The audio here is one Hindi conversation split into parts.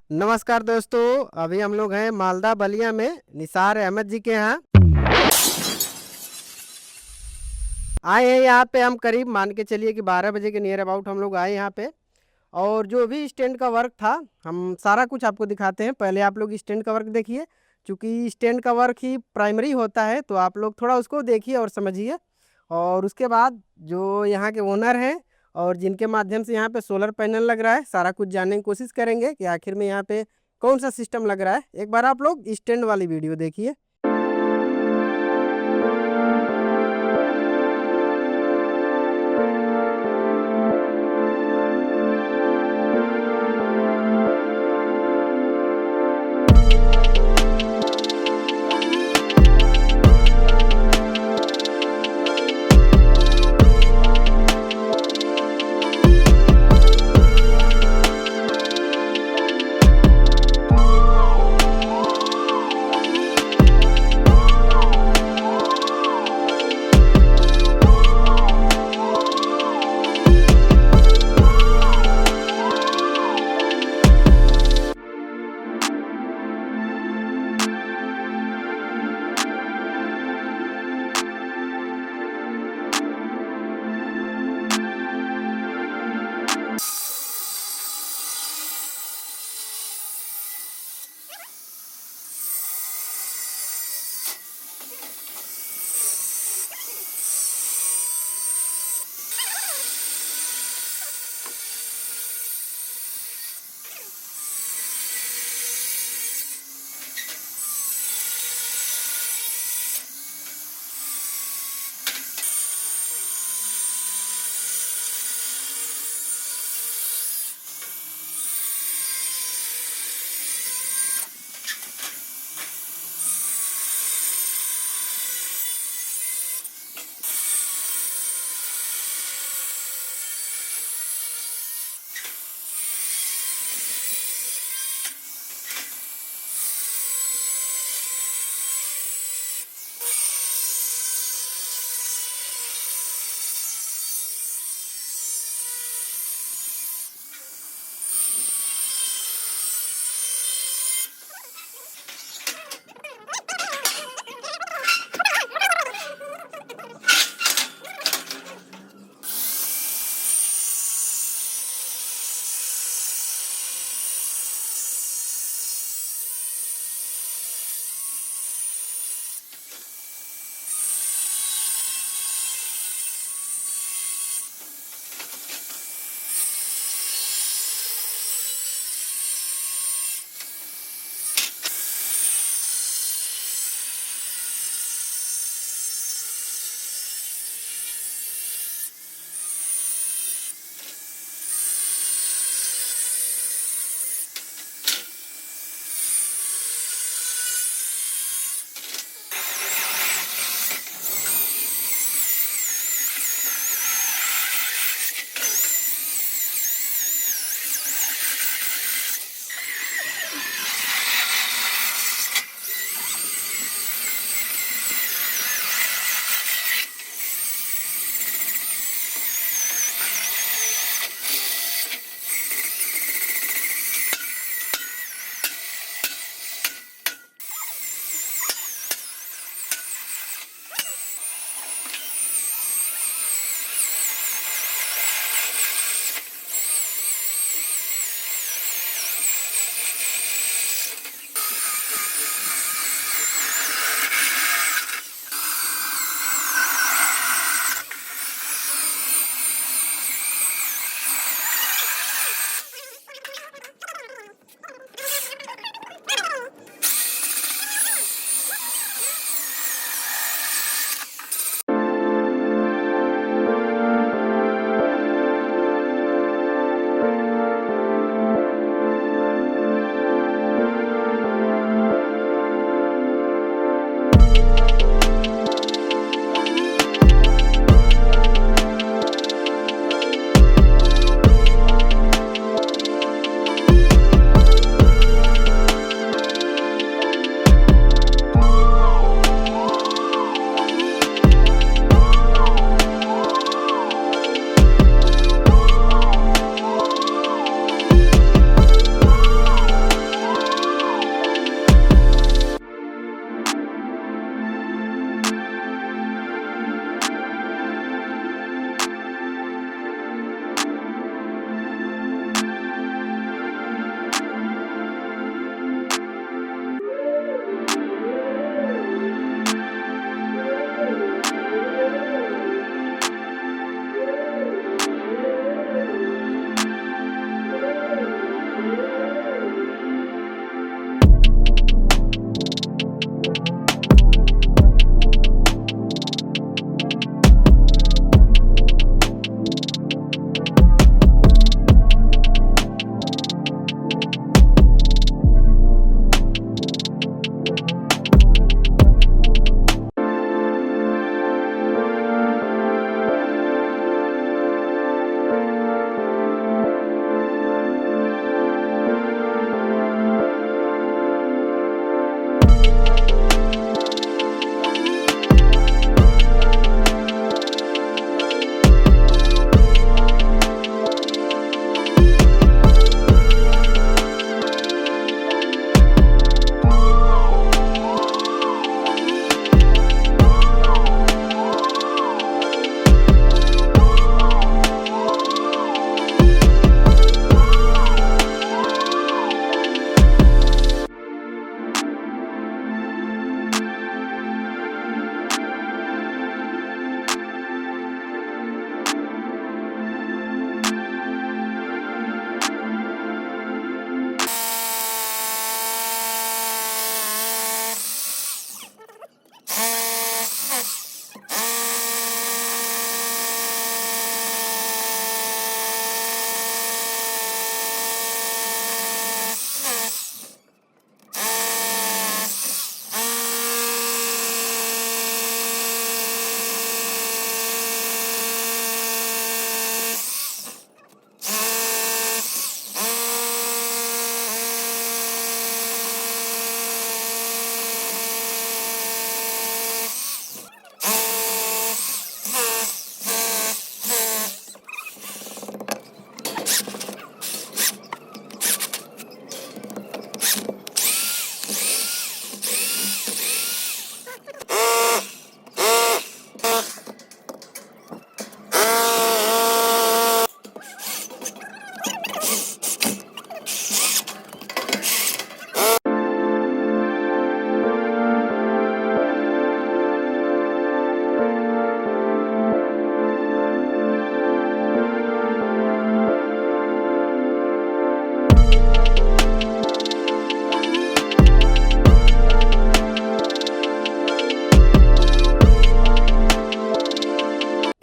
नमस्कार दोस्तों, अभी हम लोग हैं मालदा बलिया में निसार अहमद जी के यहाँ। आए हैं यहाँ पे हम करीब मान के चलिए कि 12 बजे के नियर अबाउट हम लोग आए यहाँ पे। और जो भी स्टैंड का वर्क था हम सारा कुछ आपको दिखाते हैं। पहले आप लोग स्टैंड का वर्क देखिए, क्योंकि स्टैंड का वर्क ही प्राइमरी होता है, तो आप लोग थोड़ा उसको देखिए और समझिए। और उसके बाद जो यहाँ के ओनर हैं और जिनके माध्यम से यहाँ पे सोलर पैनल लग रहा है, सारा कुछ जानने की कोशिश करेंगे कि आखिर में यहाँ पे कौन सा सिस्टम लग रहा है। एक बार आप लोग स्टैंड वाली वीडियो देखिए।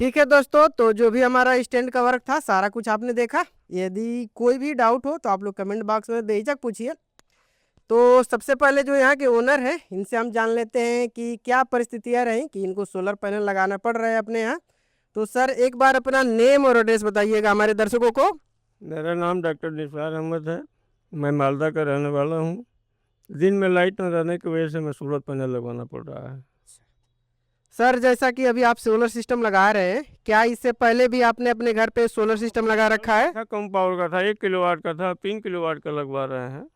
ठीक है दोस्तों, तो जो भी हमारा स्टैंड का वर्क था सारा कुछ आपने देखा। यदि कोई भी डाउट हो तो आप लोग कमेंट बॉक्स में बेझिझक पूछिए। तो सबसे पहले जो यहाँ के ओनर हैं इनसे हम जान लेते हैं कि क्या परिस्थितियाँ रहीं कि इनको सोलर पैनल लगाना पड़ रहा है अपने यहाँ। तो सर एक बार अपना नेम और एड्रेस बताइएगा हमारे दर्शकों को। मेरा नाम डॉक्टर निसार अहमद है। मैं मालदा का रहने वाला हूँ। दिन में लाइट न रहने की वजह से मैं सोलर पैनल लगवाना पड़ रहा है। सर जैसा कि अभी आप सोलर सिस्टम लगा रहे हैं, क्या इससे पहले भी आपने अपने घर पे सोलर सिस्टम लगा रखा है? कम पावर का था, 1 किलोवाट का था, 3 किलोवाट का लगवा रहे हैं।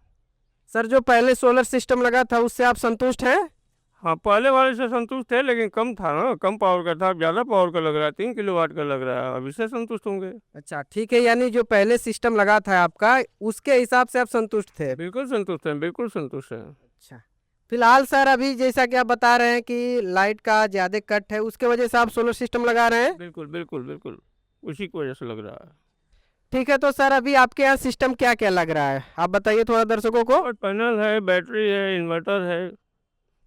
सर जो पहले सोलर सिस्टम लगा था उससे आप संतुष्ट हैं? हाँ, पहले वाले से संतुष्ट थे, लेकिन कम था ना, कम पावर का था। ज़्यादा पावर का लग रहा है, 3 किलोवाट का लग रहा है। अब इससे संतुष्ट होंगे। अच्छा ठीक है, यानी जो पहले सिस्टम लगा था आपका उसके हिसाब से आप संतुष्ट थे? बिल्कुल संतुष्ट हैं, बिल्कुल संतुष्ट हैं। अच्छा, फिलहाल सर अभी जैसा कि आप बता रहे हैं कि लाइट का ज़्यादा कट है, उसके वजह से आप सोलर सिस्टम लगा रहे हैं? बिल्कुल बिल्कुल बिल्कुल, उसी की वजह से लग रहा है। ठीक है, तो सर अभी आपके यहाँ सिस्टम क्या क्या लग रहा है, आप बताइए थोड़ा दर्शकों को। और पैनल है, बैटरी है, इन्वर्टर है।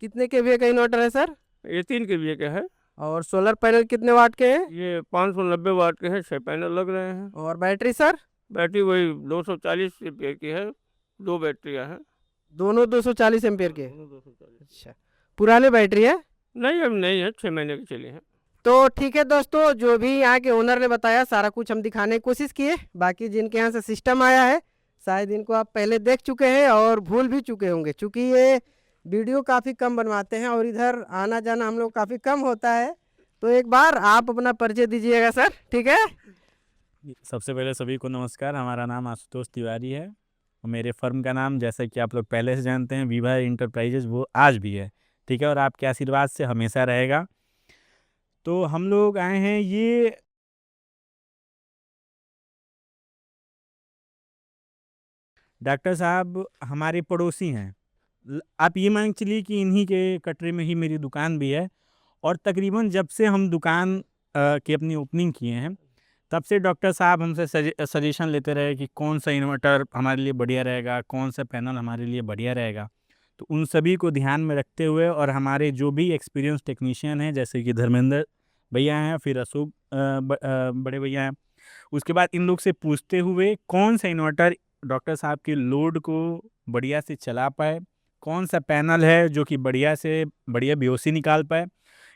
कितने केवीए का इन्वर्टर है सर? ये 3 kVA का है। और सोलर पैनल कितने वाट के हैं? ये 590 वाट के हैं, 6 पैनल लग रहे हैं। और बैटरी सर? बैटरी वही 240 एम्पियर की है। 2 बैटरियाँ हैं। दोनों 240 एम्पियर के? दोनों 240। अच्छा, पुराने बैटरी है? नहीं, अब नहीं है, 6 महीने की चली है। तो ठीक है दोस्तों, जो भी यहाँ के ओनर ने बताया सारा कुछ हम दिखाने की कोशिश किए। बाकी जिनके यहाँ से सिस्टम आया है शायद इनको आप पहले देख चुके हैं और भूल भी चुके होंगे, क्योंकि ये वीडियो काफ़ी कम बनवाते हैं और इधर आना जाना हम लोग काफ़ी कम होता है। तो एक बार आप अपना परिचय दीजिएगा सर, ठीक है? सबसे पहले सभी को नमस्कार। हमारा नाम आशुतोष तिवारी है और मेरे फर्म का नाम, जैसा कि आप लोग पहले से जानते हैं, विभा इंटरप्राइजेज, वो आज भी है, ठीक है, और आपके आशीर्वाद से हमेशा रहेगा। तो हम लोग आए हैं, ये डॉक्टर साहब हमारे पड़ोसी हैं। आप ये मान के चलिए कि इन्हीं के कटरे में ही मेरी दुकान भी है। और तकरीबन जब से हम दुकान की अपनी ओपनिंग किए हैं तब से डॉक्टर साहब हमसे सजेशन लेते रहे कि कौन सा इन्वर्टर हमारे लिए बढ़िया रहेगा, कौन सा पैनल हमारे लिए बढ़िया रहेगा। तो उन सभी को ध्यान में रखते हुए और हमारे जो भी एक्सपीरियंस टेक्नीशियन हैं, जैसे कि धर्मेंद्र भैया हैं, फिर अशोक बड़े भैया हैं, उसके बाद इन लोग से पूछते हुए कौन सा इन्वर्टर डॉक्टर साहब के लोड को बढ़िया से चला पाए, कौन सा पैनल है जो कि बढ़िया से बढ़िया बीओसी निकाल पाए,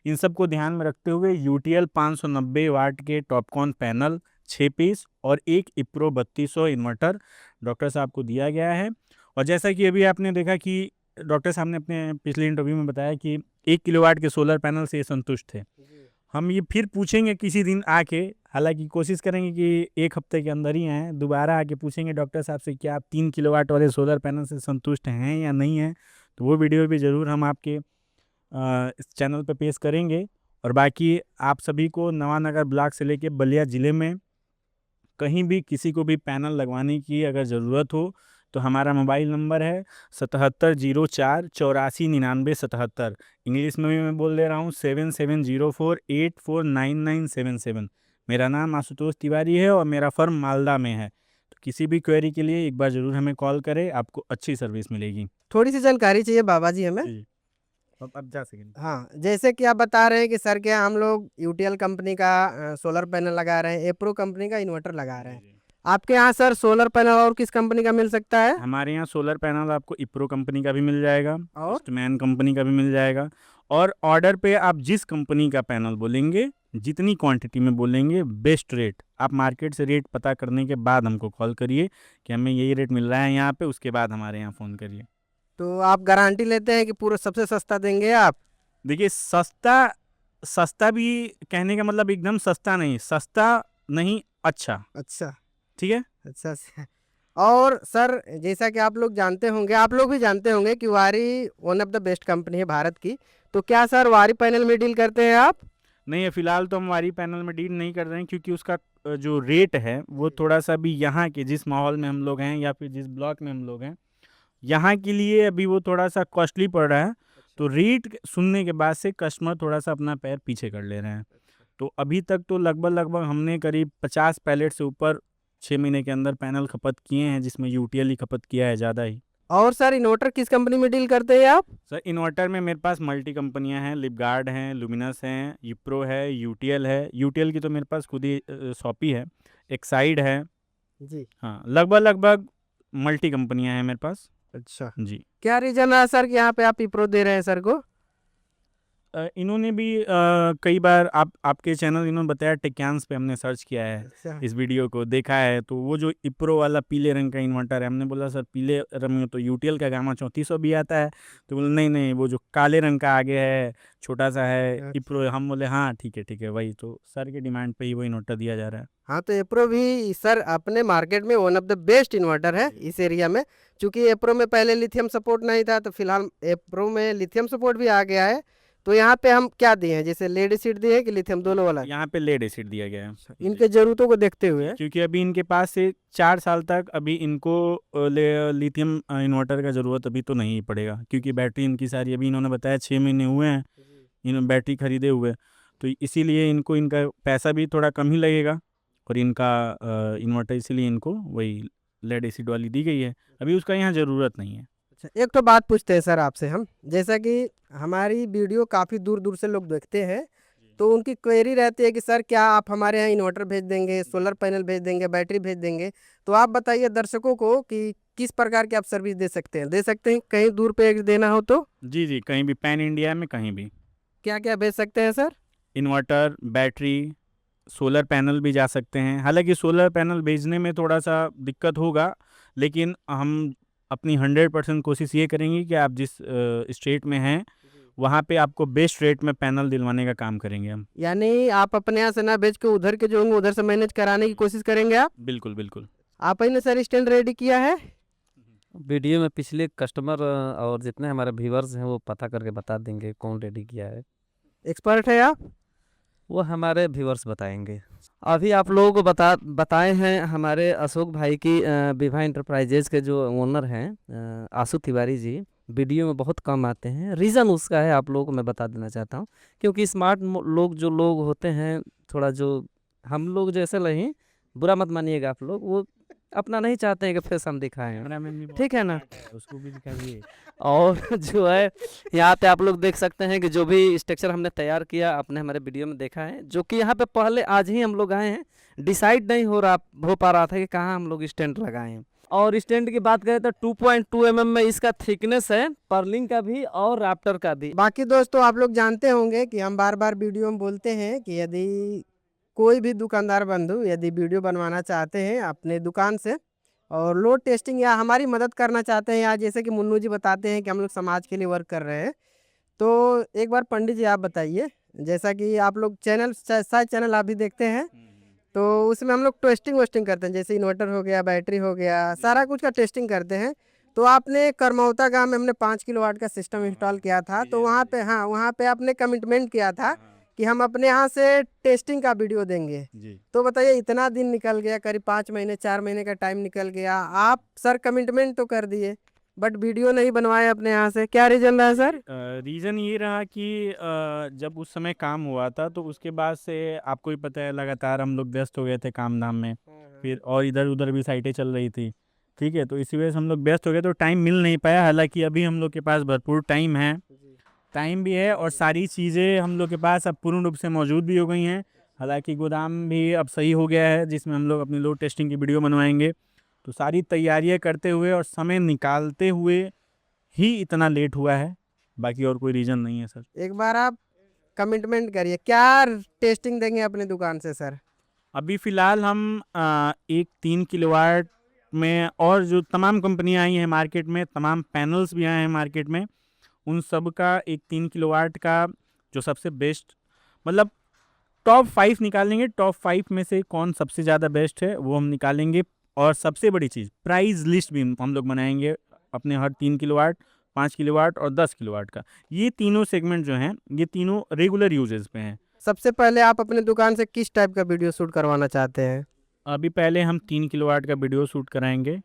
इन सब को ध्यान में रखते हुए यूटीएल 590 वाट के टॉपकॉन पैनल 6 पीस और एक इप्रो 3200 इन्वर्टर डॉक्टर साहब को दिया गया है। और जैसा कि अभी आपने देखा कि डॉक्टर साहब ने अपने पिछले इंटरव्यू में बताया कि 1 किलोवाट के सोलर पैनल से संतुष्ट थे। हम ये फिर पूछेंगे किसी दिन आके, हालांकि कोशिश करेंगे कि 1 हफ्ते के अंदर ही आएँ, दोबारा आके पूछेंगे डॉक्टर साहब से कि आप 3 किलोवाट वाले सोलर पैनल से संतुष्ट हैं या नहीं हैं। तो वो वीडियो भी ज़रूर हम आपके इस चैनल पे पेश करेंगे। और बाकी आप सभी को नवानगर ब्लॉक से लेके बलिया ज़िले में कहीं भी किसी को भी पैनल लगवाने की अगर ज़रूरत हो तो हमारा मोबाइल नंबर है 7704849977। इंग्लिश में भी मैं बोल दे रहा हूँ 7704849977। मेरा नाम आशुतोष तिवारी है और मेरा फर्म मालदा में है। तो किसी भी क्वेरी के लिए एक बार ज़रूर हमें कॉल करें, आपको अच्छी सर्विस मिलेगी। थोड़ी सी जानकारी चाहिए बाबा जी हमें। जी, अब जा सकेंगे। हाँ, जैसे कि आप बता रहे हैं कि सर क्या हम लोग यूटीएल कंपनी का सोलर पैनल लगा रहे हैं, एप्रो कंपनी का इन्वर्टर लगा रहे हैं। आपके यहाँ सर सोलर पैनल और किस कंपनी का मिल सकता है? हमारे यहाँ सोलर पैनल आपको इप्रो कंपनी का भी मिल जाएगा और ईस्टमैन कंपनी का भी मिल जाएगा। और ऑर्डर पे आप जिस कंपनी का पैनल बोलेंगे, जितनी क्वांटिटी में बोलेंगे, बेस्ट रेट, आप मार्केट से रेट पता करने के बाद हमको कॉल करिए कि हमें यही रेट मिल रहा है यहाँ पे, उसके बाद हमारे यहाँ फ़ोन करिए। तो आप गारंटी लेते हैं कि पूरा सबसे सस्ता देंगे आप? देखिए, सस्ता भी कहने का मतलब एकदम सस्ता नहीं, अच्छा, अच्छा ठीक है। अच्छा अच्छा। और सर जैसा कि आप लोग जानते होंगे, आप लोग भी जानते होंगे कि वारी one of the best company है भारत की। तो क्या सर वारी पैनल में डील करते हैं आप? नहीं है, फिलहाल तो हम वारी पैनल में डील नहीं कर रहे हैं, क्योंकि उसका जो रेट है वो थोड़ा सा भी यहाँ के जिस माहौल में हम लोग हैं या फिर जिस ब्लॉक में हम लोग हैं, यहाँ के लिए अभी वो थोड़ा सा कॉस्टली पड़ रहा है। तो रेट सुनने के बाद से कस्टमर थोड़ा सा अपना पैर पीछे कर ले रहे हैं। तो अभी तक तो लगभग हमने करीब 50 पैलेट से ऊपर 6 महीने के अंदर पैनल खपत किए हैं, जिसमें यूटीएल ही खपत किया है ज़्यादा ही। और सर इन्वर्टर किस कंपनी में डील करते हैं आप? सर इन्वर्टर में मेरे पास मल्टी कंपनियां हैं, लिपगार्ड हैं, लुमिनस हैं, यूप्रो है, यूटीएल है। यूटीएल की तो मेरे पास खुद ही शॉपी है, एक्साइड है। जी। हाँ, लगभग लगभग मल्टी कंपनियां हैं मेरे पास। अच्छा, जी। क्या रीजन रहा सर कि यहाँ पे आप इप्रो दे रहे हैं सर को? इन्होंने भी कई बार आपके चैनल इन्होंने बताया, टेक्यांस पे हमने सर्च किया है, अच्छा, इस वीडियो को देखा है, तो वो जो इप्रो वाला पीले रंग का इन्वर्टर है, हमने बोला सर पीले रंग में तो यूटीएल का गामा 3400 भी आता है, तो बोले नहीं नहीं वो जो काले रंग का आगे है छोटा सा है अच्छा। इप्रो। हम बोले हाँ ठीक है वही, तो सर के डिमांड पे ही वो इन्वर्टर दिया जा रहा है। हाँ, तो एप्रो भी सर अपने मार्केट में one of the best inverter है इस एरिया में। चूंकि एप्रो में पहले लिथियम सपोर्ट नहीं था, तो फिलहाल एप्रो में लिथियम सपोर्ट भी आ गया है। तो यहाँ पे हम क्या दिए हैं, जैसे लेड एसिड दिए हैं कि लिथियम, दोनों वाला? यहाँ पे लेड एसिड दिया गया है इनके जरूरतों को देखते हुए। क्योंकि अभी इनके पास से 4 साल तक अभी इनको लिथियम इन्वर्टर का ज़रूरत अभी तो नहीं पड़ेगा, क्योंकि बैटरी इनकी सारी अभी इन्होंने बताया 6 महीने हुए हैं इन्होंने बैटरी खरीदे हुए, तो इसीलिए इनको इनका पैसा भी थोड़ा कम ही लगेगा, और इनका इन्वर्टर इसीलिए इनको वही लेड एसिड वाली दी गई है, अभी उसका यहाँ ज़रूरत नहीं है। अच्छा, एक तो बात पूछते हैं सर आपसे हम, जैसा कि हमारी वीडियो काफ़ी दूर दूर से लोग देखते हैं, तो उनकी क्वेरी रहती है कि सर क्या आप हमारे यहाँ इन्वर्टर भेज देंगे, सोलर पैनल भेज देंगे, बैटरी भेज देंगे? तो आप बताइए दर्शकों को कि किस प्रकार की आप सर्विस दे सकते हैं कहीं दूर पे देना हो तो? जी, कहीं भी पैन इंडिया में कहीं भी क्या क्या भेज सकते हैं sir? Inverter, battery, solar panel भी जा सकते हैं। हालांकि सोलर पैनल भेजने में थोड़ा सा दिक्कत होगा, लेकिन हम अपनी 100% कोशिश ये करेंगे कि आप जिस स्टेट में हैं वहाँ पे आपको बेस्ट रेट में पैनल दिलवाने का काम करेंगे हम। यानी आप अपने यहाँ से ना भेज के उधर के जो होंगे उधर से मैनेज कराने की कोशिश करेंगे आप? बिल्कुल बिल्कुल। आप ही ने सर स्टैंड रेडी किया है? वीडियो में पिछले कस्टमर और जितने हमारे व्यूवर्स हैं वो पता करके बता देंगे कौन रेडी किया है, एक्सपर्ट है आप? वो हमारे व्यूवर्स बताएंगे। अभी आप लोगों को बताए हैं हमारे अशोक भाई की विभा इंटरप्राइजेज के जो ओनर हैं आशु तिवारी जी, वीडियो में बहुत कम आते हैं। रीज़न उसका है आप लोगों को मैं बता देना चाहता हूँ, क्योंकि स्मार्ट लोग जो लोग होते हैं, थोड़ा जो हम लोग जैसे नहीं, बुरा मत मानिएगा आप लोग, वो अपना नहीं चाहते हैं कि फेस हम दिखाएं, ठीक है ना? उसको भी दिखाइए। और जो है यहाँ पे आप लोग देख सकते हैं कि जो भी स्ट्रक्चर हमने तैयार किया आपने हमारे वीडियो में देखा है, जो कि यहाँ पे पहले आज ही हम लोग आए हैं, डिसाइड नहीं हो पा रहा था कि कहाँ हम लोग स्टैंड लगाए हैं। और स्टैंड की बात करें तो 2.2 mm में इसका थिकनेस है, पर्लिंग का भी और राफ्टर का भी। बाकी दोस्तों आप लोग जानते होंगे कि हम बार बार वीडियो में बोलते हैं कि यदि कोई भी दुकानदार बंधु यदि वीडियो बनवाना चाहते हैं अपने दुकान से और लोड टेस्टिंग या हमारी मदद करना चाहते हैं, या जैसे कि मुन्नू जी बताते हैं कि हम लोग समाज के लिए वर्क कर रहे हैं, तो एक बार पंडित जी आप बताइए, जैसा कि आप लोग शायद चैनल आप भी देखते हैं, तो उसमें हम लोग टेस्टिंग करते हैं, जैसे इन्वर्टर हो गया, बैटरी हो गया, सारा कुछ का टेस्टिंग करते हैं। तो आपने करमौता गांव में हमने 5 किलोवाट का सिस्टम इंस्टॉल किया था, तो वहाँ पे वहाँ पे आपने कमिटमेंट किया था कि हम अपने यहाँ से टेस्टिंग का वीडियो देंगे। जी। तो बताइए इतना दिन निकल गया, करीब 5 महीने 4 महीने का टाइम निकल गया, आप सर कमिटमेंट तो कर दिए बट वीडियो नहीं बनवाए अपने यहाँ से, क्या रीज़न रहा सर? रीज़न ये रहा कि जब उस समय काम हुआ था तो उसके बाद से आपको ही पता है लगातार हम लोग व्यस्त हो गए थे काम धाम में, फिर और इधर उधर भी साइटें चल रही थी, ठीक है, तो इसी वजह से हम लोग व्यस्त हो गए, तो टाइम मिल नहीं पाया। हालांकि अभी हम लोग के पास भरपूर टाइम भी है और सारी चीज़ें हम लोग के पास अब पूर्ण रूप से मौजूद भी हो गई हैं। हालांकि गोदाम भी अब सही हो गया है जिसमें हम लोग अपनी लोड टेस्टिंग की वीडियो बनवाएंगे, तो सारी तैयारियां करते हुए और समय निकालते हुए ही इतना लेट हुआ है, बाकी और कोई रीज़न नहीं है सर। एक बार आप कमिटमेंट करिए, क्या टेस्टिंग देंगे अपनी दुकान से सर? अभी फ़िलहाल हम एक 3 किलोवाट में, और जो तमाम कंपनियां आई हैं मार्केट में, तमाम पैनल्स भी आए हैं मार्केट में, उन सब का एक 3 किलोवाट का जो सबसे बेस्ट, मतलब टॉप 5 निकालेंगे, टॉप 5 में से कौन सबसे ज़्यादा बेस्ट है वो हम निकालेंगे। और सबसे बड़ी चीज़ प्राइस लिस्ट भी हम लोग बनाएंगे अपने हर 3 किलोवाट, 5 किलोवाट और 10 किलोवाट का। ये तीनों सेगमेंट जो हैं ये तीनों रेगुलर यूजेस पे हैं। सबसे पहले आप अपने दुकान से किस टाइप का वीडियो शूट करवाना चाहते हैं? अभी पहले हम 3 किलोवाट का वीडियो शूट कराएंगे।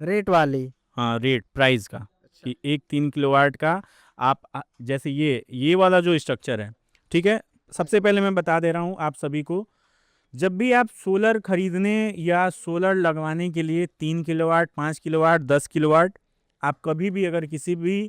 रेट वाली? हाँ, रेट प्राइस का कि एक 3 किलोवाट का आप जैसे ये वाला जो स्ट्रक्चर है, ठीक है, सबसे पहले मैं बता दे रहा हूँ आप सभी को, जब भी आप सोलर खरीदने या सोलर लगवाने के लिए 3 किलोवाट, 5 किलोवाट, 10 किलोवाट आप कभी भी अगर किसी भी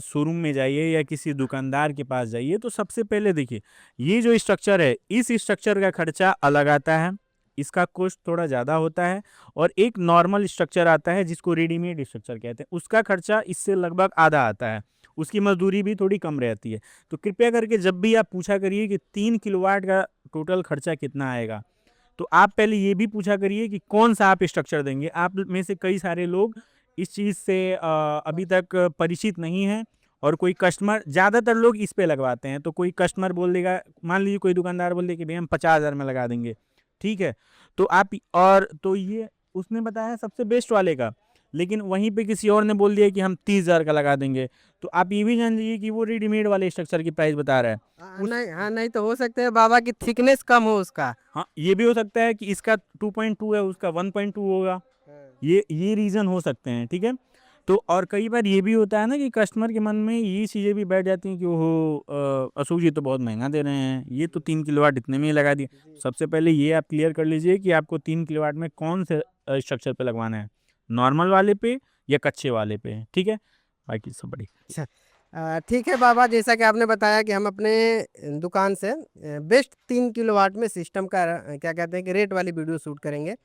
शोरूम में जाइए या किसी दुकानदार के पास जाइए तो सबसे पहले देखिए ये जो स्ट्रक्चर है, इस स्ट्रक्चर का खर्चा अलग आता है, इसका कॉस्ट थोड़ा ज़्यादा होता है। और एक नॉर्मल स्ट्रक्चर आता है जिसको रेडीमेड स्ट्रक्चर कहते हैं, उसका खर्चा इससे लगभग आधा आता है, उसकी मजदूरी भी थोड़ी कम रहती है। तो कृपया करके जब भी आप पूछा करिए कि 3 किलोवाट का टोटल खर्चा कितना आएगा, तो आप पहले ये भी पूछा करिए कि कौन सा आप स्ट्रक्चर देंगे। आप में से कई सारे लोग इस चीज़ से अभी तक परिचित नहीं हैं, और कोई कस्टमर, ज़्यादातर लोग इस पे लगवाते हैं। तो कोई कस्टमर बोल देगा, मान लीजिए कोई दुकानदार बोल दे कि भैया हम 50,000 में लगा देंगे, ठीक है, तो आप, और तो ये उसने बताया सबसे बेस्ट वाले का, लेकिन वहीं पे किसी और ने बोल दिया कि हम 30,000 का लगा देंगे, तो आप ये भी जान लीजिए कि वो रेडीमेड वाले स्ट्रक्चर की प्राइस बता रहा है। नहीं, हाँ, नहीं तो हो सकता है बाबा की थिकनेस कम हो उसका। हाँ, ये भी हो सकता है कि इसका 2.2 है, उसका 1.2 होगा, ये रीज़न हो सकते हैं, ठीक है। तो और कई बार ये भी होता है ना कि कस्टमर के मन में ये चीज़ें भी बैठ जाती हैं कि ओहो, अशोक जी तो बहुत महंगा दे रहे हैं, ये तो 3 किलोवाट इतने में ही लगा दिए। सबसे पहले ये आप क्लियर कर लीजिए कि आपको 3 किलोवाट में कौन से स्ट्रक्चर पे लगवाना है, नॉर्मल वाले पे या कच्चे वाले पे, ठीक है, बाकी सब बढ़िया। ठीक है बाबा, जैसा कि आपने बताया कि हम अपने दुकान से बेस्ट 3 किलोवाट में सिस्टम का क्या कहते हैं कि रेट वाली वीडियो शूट करेंगे।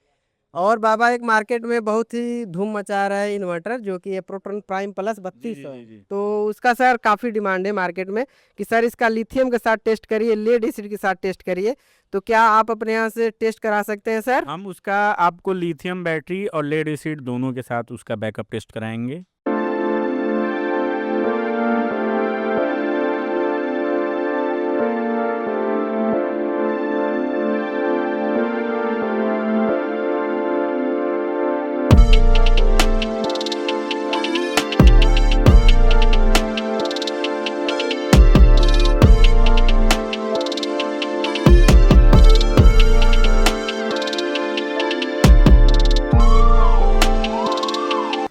और बाबा एक मार्केट में बहुत ही धूम मचा रहा है इन्वर्टर, जो कि प्रोटॉन प्राइम प्लस 3200 है। तो उसका सर काफ़ी डिमांड है मार्केट में कि सर इसका लिथियम के साथ टेस्ट करिए, लेड एसिड के साथ टेस्ट करिए। तो क्या आप अपने यहाँ से टेस्ट करा सकते हैं सर? हम उसका आपको लिथियम बैटरी और लेड एसिड दोनों के साथ उसका बैकअप टेस्ट कराएंगे।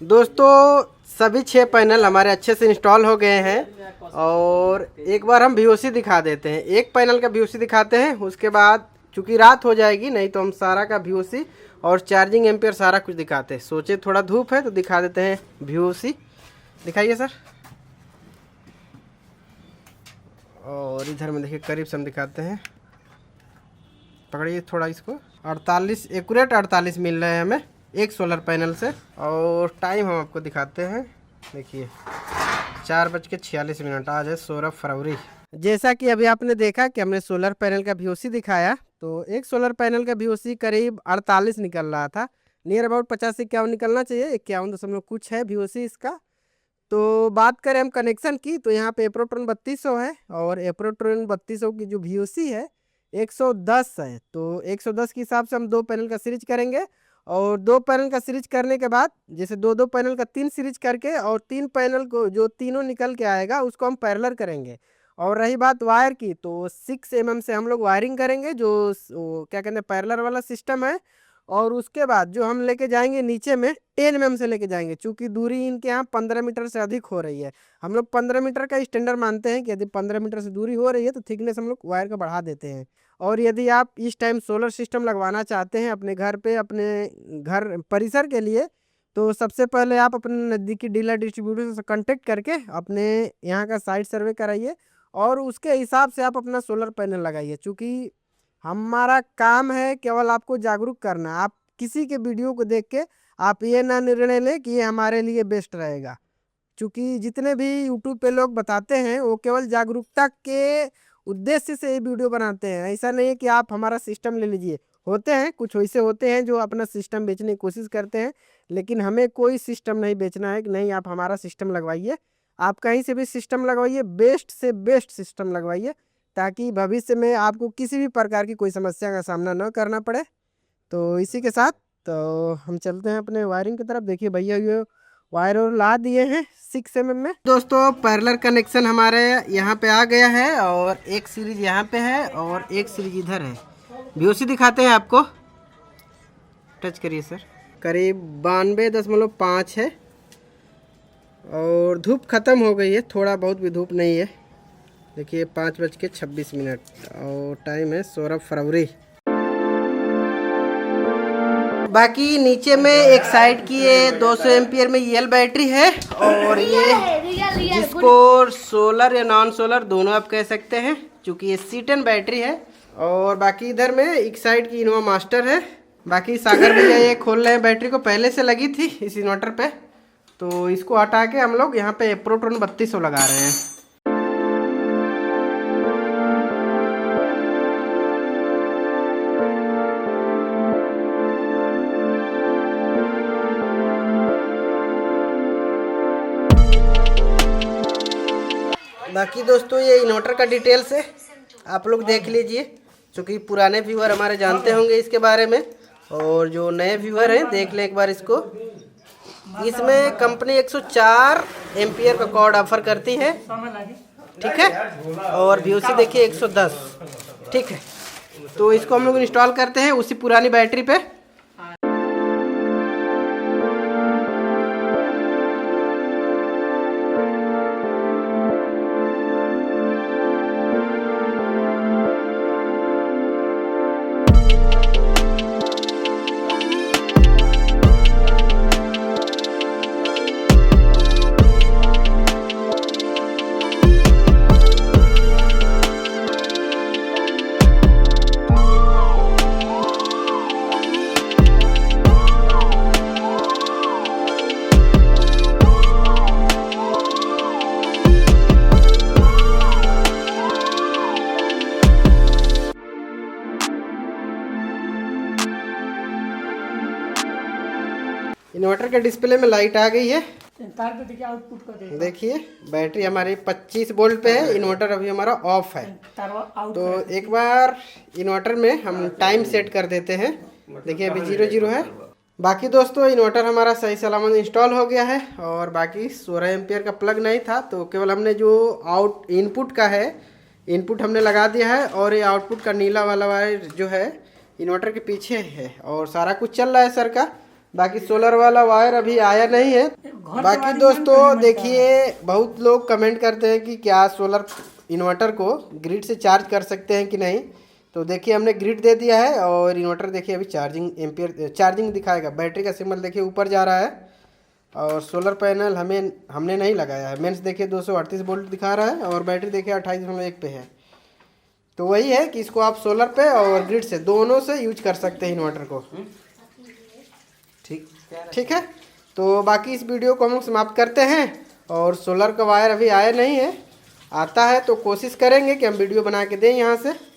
दोस्तों सभी 6 पैनल हमारे अच्छे से इंस्टॉल हो गए हैं, और एक बार हम VOC दिखा देते हैं। एक पैनल का VOC दिखाते हैं, उसके बाद चूंकि रात हो जाएगी, नहीं तो हम सारा का VOC और चार्जिंग एम्पियर सारा कुछ दिखाते हैं। सोचे थोड़ा धूप है तो दिखा देते हैं VOC। दिखाइए सर। और इधर में देखिए करीब से हम दिखाते हैं, पकड़िए थोड़ा इसको। 48 एक्यूरेट 48 मिल रहे हैं हमें एक सोलर पैनल से। और टाइम हम आपको दिखाते हैं, देखिए 4:46 आज है 16 फरवरी। जैसा कि अभी आपने देखा कि हमने सोलर पैनल का VOC दिखाया, तो एक सोलर पैनल का VOC करीब 48 निकल रहा था, नियर अबाउट 50 से 51 निकलना चाहिए, 51 कुछ है VOC इसका। तो बात करें हम कनेक्शन की, तो यहाँ पे एप्रोट्रॉन 3200 है, और एप्रोट्रॉन 3200 की जो VOC है 110 है। तो 110 के हिसाब से हम 2 पैनल का सीरीज करेंगे, और 2 पैनल का सीरीज करने के बाद जैसे 2-2 पैनल का 3 सीरीज करके, और 3 पैनल को जो तीनों निकल के आएगा उसको हम पैरेलल करेंगे। और रही बात वायर की, तो 6 mm से हम लोग वायरिंग करेंगे, जो क्या कहते हैं पैरेलल वाला सिस्टम है। और उसके बाद जो हम लेके जाएंगे नीचे में 10 mm से लेके जाएंगे, चूँकि दूरी इनके यहाँ 15 मीटर से अधिक हो रही है। हम लोग 15 मीटर का स्टैंडर्ड मानते हैं कि यदि 15 मीटर से दूरी हो रही है तो थिकनेस हम लोग वायर का बढ़ा देते हैं। और यदि आप इस टाइम सोलर सिस्टम लगवाना चाहते हैं अपने घर पे, अपने घर परिसर के लिए, तो सबसे पहले आप अपने नज़दीकी डीलर डिस्ट्रीब्यूटर से कांटेक्ट करके अपने यहाँ का साइट सर्वे कराइए, और उसके हिसाब से आप अपना सोलर पैनल लगाइए। चूँकि हमारा काम है केवल आपको जागरूक करना। आप किसी के वीडियो को देख के आप ये ना निर्णय लें कि ये हमारे लिए बेस्ट रहेगा, क्योंकि जितने भी यूट्यूब पे लोग बताते हैं वो केवल जागरूकता के उद्देश्य से ये वीडियो बनाते हैं। ऐसा नहीं है कि आप हमारा सिस्टम ले लीजिए। होते हैं कुछ वैसे होते हैं जो अपना सिस्टम बेचने की कोशिश करते हैं, लेकिन हमें कोई सिस्टम नहीं बेचना है कि नहीं आप हमारा सिस्टम लगवाइए। आप कहीं से भी सिस्टम लगवाइए, बेस्ट से बेस्ट सिस्टम लगवाइए, ताकि भविष्य में आपको किसी भी प्रकार की कोई समस्या का सामना न करना पड़े। तो इसी के साथ तो हम चलते हैं अपने वायरिंग की तरफ। देखिए भैया ये वायर और ला दिए हैं 6 mm में। दोस्तों पैरेलल कनेक्शन हमारे यहाँ पे आ गया है, और एक सीरीज यहाँ पे है और एक सीरीज इधर है। VOC दिखाते हैं आपको, टच करिए सर। करीब 92.5 है, और धूप ख़त्म हो गई है, थोड़ा बहुत भी धूप नहीं है। देखिए 5:26 और टाइम है 16 फरवरी। बाकी नीचे में एक साइड की ये 200 एम्पियर में यल बैटरी है, और ये जिसको सोलर या नॉन सोलर दोनों आप कह सकते हैं, क्योंकि ये C10 बैटरी है। और बाकी इधर में एक साइड की इनोवा मास्टर है। बाकी सागर भैया ये खोल रहे हैं, बैटरी को पहले से लगी थी इस इन्वर्टर पे, तो इसको हटा के हम लोग यहाँ पे प्रोटॉन 3200 लगा रहे हैं। बाकी दोस्तों ये इन्वर्टर का डिटेल्स है, आप लोग देख लीजिए, क्योंकि पुराने व्यूअर हमारे जानते होंगे इसके बारे में, और जो नए व्यूअर हैं देख लें एक बार इसको। इसमें कंपनी 104 एम्पियर का कॉर्ड ऑफर करती है, ठीक है, और VOC देखिए 110, ठीक है। तो इसको हम लोग इंस्टॉल करते हैं उसी पुरानी बैटरी पे। इन्वर्टर के डिस्प्ले में लाइट आ गई है, देखिए बैटरी हमारी 25 वोल्ट पे है, इन्वर्टर अभी हमारा ऑफ है। तो एक बार इन्वर्टर में हम टाइम सेट कर देते हैं, देखिए अभी 00 है। बाकी दोस्तों इन्वर्टर हमारा सही सलामत इंस्टॉल हो गया है, और बाकी 16 एम्पियर का प्लग नहीं था, तो केवल हमने जो इनपुट का है, इनपुट हमने लगा दिया है, और ये आउटपुट का नीला वाला वायर जो है इन्वर्टर के पीछे है, और सारा कुछ चल रहा है सर का। बाकी सोलर वाला वायर अभी आया नहीं है। बाकी दोस्तों देखिए बहुत लोग कमेंट करते हैं कि क्या सोलर इन्वर्टर को ग्रिड से चार्ज कर सकते हैं कि नहीं, तो देखिए हमने ग्रिड दे दिया है, और इन्वर्टर देखिए अभी चार्जिंग दिखाएगा, बैटरी का सिग्नल देखिए ऊपर जा रहा है, और सोलर पैनल हमने नहीं लगाया है। मेंस देखिए 238 वोल्ट दिखा रहा है, और बैटरी देखिए 28.1 पे है। तो वही है कि इसको आप सोलर पे और ग्रिड से दोनों से यूज कर सकते हैं इन्वर्टर को, ठीक है। तो बाकी इस वीडियो को हम लोग समाप्त करते हैं, और सोलर का वायर अभी आया नहीं है, आता है तो कोशिश करेंगे कि हम वीडियो बना के दें यहाँ से।